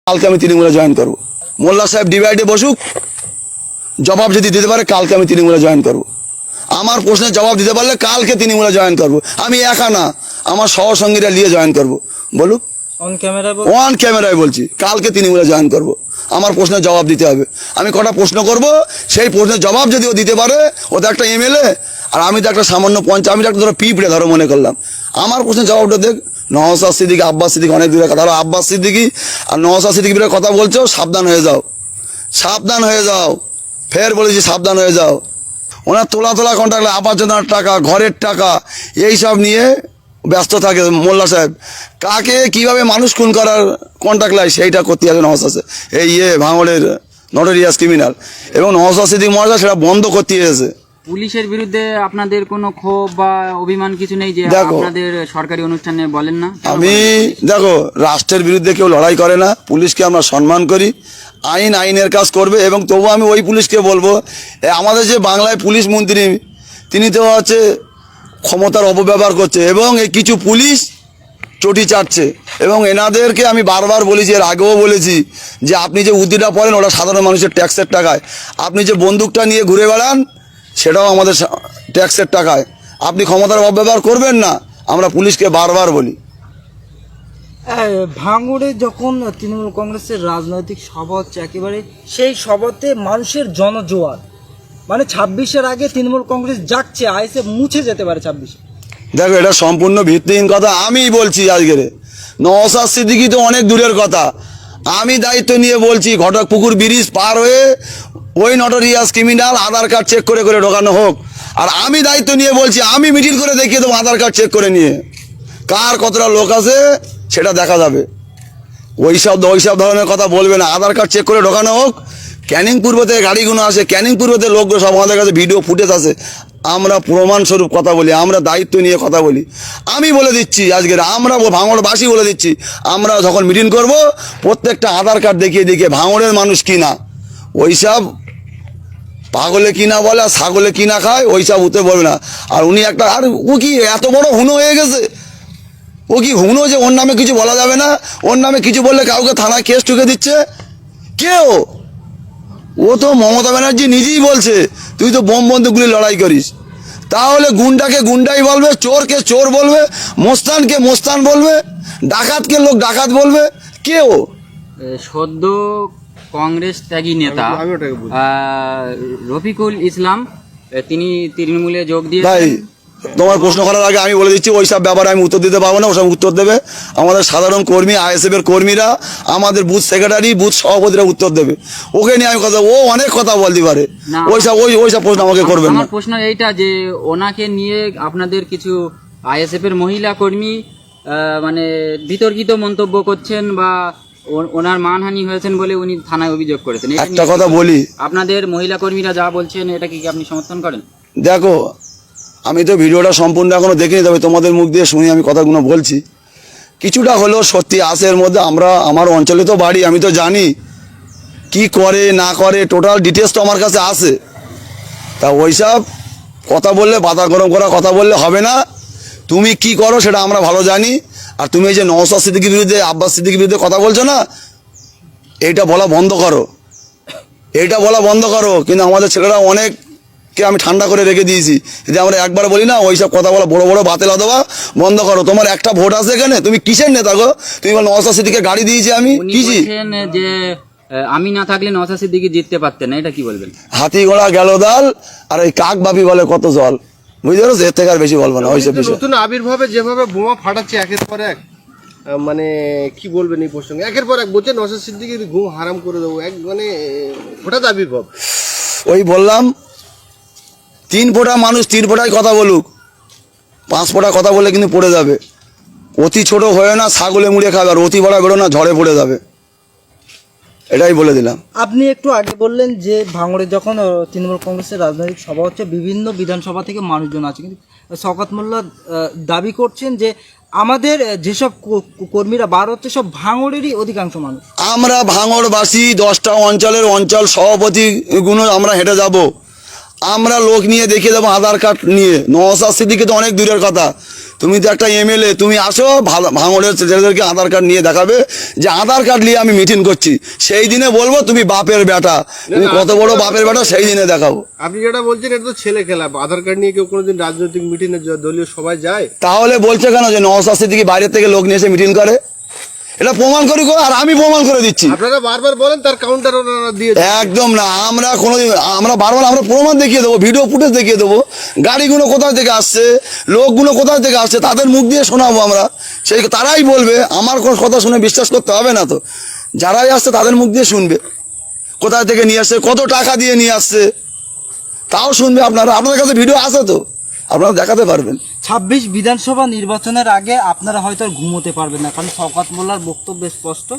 কালকে আমি তৃণমূলে জয়েন করব। মোল্লা সাহেব ডিভাইডে বসুক, জবাব যদি দিতে পারে কালকে আমি তৃণমূলে জয়েন করব। আমার প্রশ্নের জবাব দিতে পারলে কালকে তৃণমূলে জয়েন করব। আমি একা না, আমার সহসঙ্গীরা নিয়ে জয়েন করব। বলুক, অন ক্যামেরায় বলছি, কালকে তৃণমূলে জয়েন করব। আমার প্রশ্নের জবাব দিতে হবে। আমি কটা প্রশ্ন করব, সেই প্রশ্নের জবাব যদি ও দিতে পারে, ও তো একটা এমএলএ, আর আমি তো একটা সামান্য আমি তো একটা ধরো পিঁপড়ে ধরো মনে করলাম। আমার প্রশ্নের জবাবটা দেখ। নওশাদ সিদ্দিকী, আব্বাস সিদ্দিকী অনেক দূরে কথা। আব্বাস সিদ্দিকী আর নওশাদ সিদ্দিকীর কথা বলছো, সাবধান হয়ে যাও, সাবধান হয়ে যাও। ফের বলেছি সাবধান হয়ে যাও। ওনার তোলা কন্ট্রাক্ট, আবাসযোজনার টাকা, ঘরের টাকা, এইসব নিয়ে ব্যস্ত থাকে মোল্লা সাহেব। কাকে কিভাবে মানুষ খুন করার কন্ট্রাক্ট লাই, সেইটা করতে আছে নওশাদ, এই ভাঙড়ের নটোরিয়াস ক্রিমিনাল। এবং নওশাদ সিদ্দিকী মহাশয় সেটা বন্ধ করতে এসেছে। পুলিশের বিরুদ্ধে আপনাদের কোনো ক্ষোভ বা অভিমান কিছু নেই যে আপনাদের সরকারি অনুষ্ঠানে বলেন না? আমি দেখো, রাষ্ট্রের বিরুদ্ধে কেউ লড়াই করে না, পুলিশকে আমরা সম্মান করি। আইনের কাজ করবে। এবং তবু আমি ওই পুলিশকে বলবো, আমাদের যে বাংলায় পুলিশ মন্ত্রী, তিনি তো হচ্ছে ক্ষমতার অপব্যবহার করছে এবং এই কিছু পুলিশ চটি চাটছে। এবং এনাদেরকে আমি বারবার বলেছি, এর আগেও বলেছি, যে আপনি যে উদ্দিটা পড়েন ওটা সাধারণ মানুষের ট্যাক্সের টাকায়। আপনি যে বন্দুকটা নিয়ে ঘুরে বেড়ান সেটাও আমাদের ট্যাক্সের টাকায়। আপনি ক্ষমতার অপব্যবহার করবেন না, আমরা পুলিশকে বারবার বলি। ভাঙড়ে যখন তৃণমূল কংগ্রেসের রাজনৈতিক সভা হচ্ছে, একেবারে সেই সভাতে মানুষের জনজোয়ার, মানে 26-এর আগে তৃণমূল কংগ্রেস যাচ্ছে, আইসে মুছে যেতে পারে 26-এ। দেখো, এটা সম্পূর্ণ ভিত্তিহীন কথা। আমি বলছি আজকের, নওশাদ সিদ্দিকী তো অনেক দূরের কথা। আমি দায়িত্ব নিয়ে বলছি, ঘটকপুকুর ব্রিজ পার হয়ে ওই নটোরিয়াস ক্রিমিনাল আধার কার্ড চেক করে করে ঢোকানো হোক। আর আমি দায়িত্ব নিয়ে বলছি, আমি মিটিং করে দেখিয়ে দেবো আধার কার্ড চেক করে নিয়ে কার কতটা লোক আছে সেটা দেখা যাবে। ওইসব ধরনের কথা বলবে না। আধার কার্ড চেক করে ঢোকানো হোক। ক্যানিং পূর্বতে গাড়িগুলো আসে, ক্যানিং পূর্বতে লোকগুলো সব আমাদের কাছে ভিডিও ফুটেজ আছে। আমরা প্রমাণস্বরূপ কথা বলি, আমরা দায়িত্ব নিয়ে কথা বলি। আমি বলে দিচ্ছি আজকের, আমরা ভাঙড়বাসী বলে দিচ্ছি, আমরা যখন মিটিং করব প্রত্যেকটা আধার কার্ড দেখিয়ে ভাঙড়ের মানুষ কিনা, ওইসব পাগলে কিনা বলে আর ছাগলে কিনা খায়, ওইসব উঠতে বলবে না। আর উনি একটা, আর ও কি এত বড় হুনো হয়ে গেছে? ও কি হুনো যে ওর নামে কিছু বলা যাবে না? ওর নামে কিছু বললে কাউকে থানায় কেস ঠুকে দিচ্ছে। কেউ, ও তো মমতা ব্যানার্জি নিজেই বলছে, তুই তো বোম বন্দুকগুলি লড়াই করিস। তাহলে গুন্ডাকে গুন্ডাই বলবে, চোরকে চোর বলবে, মোস্তানকে মোস্তান বলবে, ডাকাতকে লোক ডাকাত বলবে। কেউ সদ্য কংগ্রেস ত্যাগী নেতা রফিকুল ইসলাম, তিনি তৃণমূলে যোগ দিয়ে। ভাই, তোমার প্রশ্ন করার আগে আমি বলে দিচ্ছি, ওইসব ব্যাপারে আমি উত্তর দিতে পারবো না। ওসব উত্তর দেবে আমাদের সাধারণ কর্মী, আইএসএফ এর কর্মীরা, আমাদের বুথ সেক্রেটারি, বুথ সভাপতিরা উত্তর দেবে। ওকে নিয়ে আমি কথা, ও অনেক কথা বলতে পারে। ওইসব প্রশ্ন আমাকে করবেন না। আমার প্রশ্ন এইটা যে ওনাকে নিয়ে আপনাদের কিছু আইএসএফ এর মহিলা কর্মী মানে বিতর্কিত মন্তব্য করছেন বা ওনার মানহানি হয়েছেন বলে উনি থানায় অভিযোগ করেছেন। একটা কথা বলি, আপনাদের মহিলা কর্মীরা যা বলছেন এটা কি আপনি সমর্থন করেন? দেখো, আমি তো ভিডিওটা সম্পূর্ণ এখনো দেখিনি, তবে তোমাদের মুখ দিয়ে শুনি আমি কথাগুলো বলছি। কিছুটা হলেও সত্যি আছে এর মধ্যে। আমার অঞ্চলে তো বাড়ি, আমি তো জানি কি করে না করে, টোটাল ডিটেলস তো আমার কাছে আছে। তা ওইসব কথা বললে, বাতা গরম করা কথা বললে হবে না। তুমি কি করো সেটা আমরা ভালো জানি। আর তুমি এই যে নওশাদ সিদ্দিকীর বিরুদ্ধে, আব্বাস সিদ্দিকীর বিরুদ্ধে কথা বলছো না, এইটা বলা বন্ধ করো, এইটা বলা বন্ধ করো। কিন্তু আমাদের ছেলেরা অনেককে আমি ঠান্ডা করে রেখে দিয়েছি। যদি আমরা একবার বলি না, ওইসব কথা বলা, বড় বড় বাতেলা দেওয়া বন্ধ করো। তোমার একটা ভোট আছে এখানে, তুমি কিসের নেতা গো? তুমি বল নওশাদ সিদ্দিকীকে গাড়ি দিয়েছি আমি, কিছি যে আমি না থাকলে নওশাদ সিদ্দিকী জিততে পারতেন না, এটা কি বলবেন? হাতি ঘোড়া গেল দাল, আর এই কাক বাপি বলে কত জল, বুঝতে পারছো? এর থেকে আর বেশি বলবো না ওইসব বিষয়। নতুন আবির্ভাবে যেভাবে বোমা ফাটাচ্ছে একের পর এক, মানে কি বলবেন এই প্রসঙ্গে? একের পর এক বলছে নওশাদ সিদ্দিকীর ঘুম হারাম করে দেবো, এক মানে হঠাৎ আবির্ভাব। ওই বললাম, 3 ফোঁটা মানুষ 3 ফোঁটায় কথা বলুক, 5 ফোঁটা কথা বললে কিন্তু পড়ে যাবে। অতি ছোট হয়ে না, ছাগলে মুড়ে খাবে, আর অতি বড় বেরো না, ঝড়ে পড়ে যাবে। এটাই বলে দিলাম। আপনি একটু আগে বললেন যে ভাঙড়ে যখন তৃণমূল কংগ্রেসের রাজনৈতিক সভা হচ্ছে, বিভিন্ন বিধানসভা থেকে মানুষজন আছে, কিন্তু শওকত মোল্লা দাবি করছেন যে আমাদের যেসব কর্মীরা বার হচ্ছে সব ভাঙড়েরই অধিকাংশ মানুষ। আমরা ভাঙড়বাসী 10টা অঞ্চলের অঞ্চল সভাপতিগুলো আমরা হেঁটে যাব। আমরা লোক নিয়ে দেখিয়ে দেবো আধার কার্ড নিয়ে। নওশাদ সিদ্দিকী তো অনেক দূরের কথা, তুমি তো একটা এমএলএ, তুমি আসো ভাঙড়ের ছেলেদেরকে আধার কার্ড নিয়ে দেখাবে যে আধার কার্ড নিয়ে আমি মিটিং করছি, সেই দিনে বলবো তুমি বাপের বেটা, তুমি কত বড় বাপের বেটা সেই দিনে দেখাবো। আপনি যেটা বলছেন এটা তো ছেলে খেলা, আধার কার্ড নিয়ে কেউ কোনোদিন রাজনৈতিক মিটিংয়ে দলীয় সবাই যায়? তাহলে বলছে কেন যে নওশাদ সিদ্দিকী বাইরের থেকে লোক নিয়ে এসে মিটিং করে? এটা প্রমাণ করি গো, আর আমি প্রমাণ করে দিচ্ছি। আপনারা বারবার বলেন তার কাউন্টার ওনারা দিয়ে একদম না, আমরা কোনোদিন, আমরা বারবার আমরা প্রমাণ দেখিয়ে দেবো, ভিডিও ফুটেজ দেখিয়ে দেবো, গাড়িগুলো কোথায় থেকে আসছে, লোকগুলো কোথায় থেকে আসছে, তাদের মুখ দিয়ে শোনাবো আমরা, সেই তারাই বলবে। আমার কোনো কথা শুনে বিশ্বাস করতে হবে না তো, যারাই আসছে তাদের মুখ দিয়ে শুনবে কোথায় থেকে নিয়ে আসছে, কত টাকা দিয়ে নিয়ে আসছে, তাও শুনবে আপনারা। আপনাদের কাছে ভিডিও আছে তো, আপনারা দেখাতে পারবেন। 26 বিধানসভা নির্বাচনের আগে আপনারা হয়তো আর ঘুমোতে পারবেন না, কারণ শওকত মোল্লার বক্তব্য স্পষ্ট।